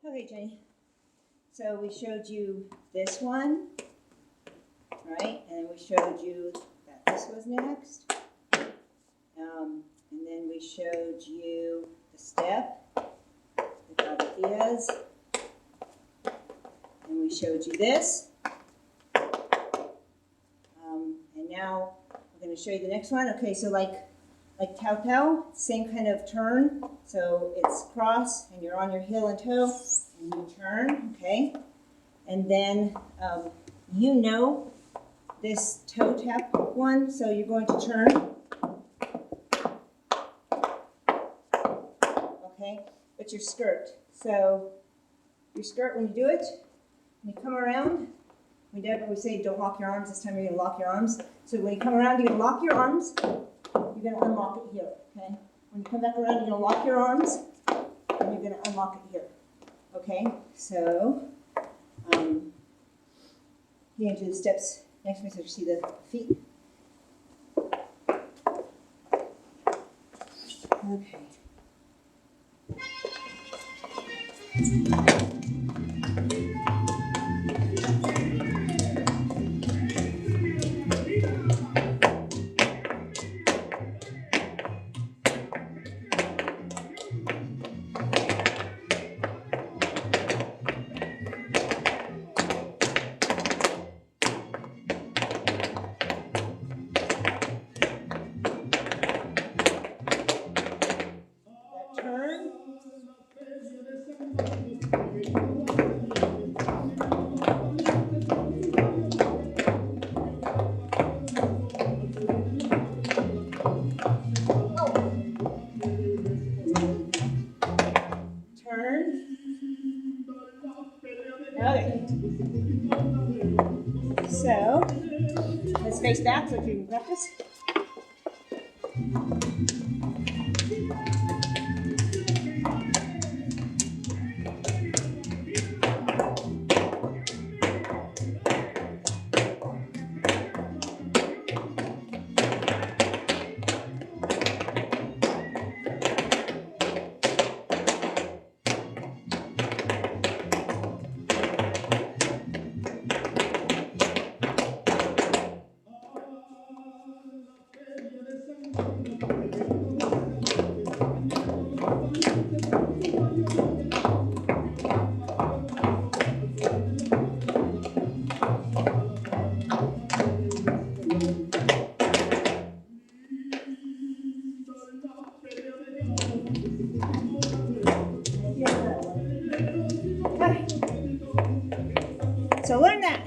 Okay, Jenny. So we showed you this one, right? And then we showed you that this was next. And then we showed you the step, the cabecillas. And we showed you this. And now we're going to show you the next one. Okay, so like Tao, same kind of turn. So it's cross, and you're on your heel and toe, and you turn, okay? And then you know this toe tap one, so you're going to turn. Okay, but your skirt. So your skirt, when you do it, when you come around, we say don't lock your arms. This time you're going to lock your arms. So when you come around, you're going to lock your arms. You're going to unlock it here, okay? When you come back around, you're going to lock your arms, and you're going to unlock it here, okay? So you're going to do the steps next to me so you see the feet. Okay. Okay. So let's face back so you can practice. Okay. So learn that.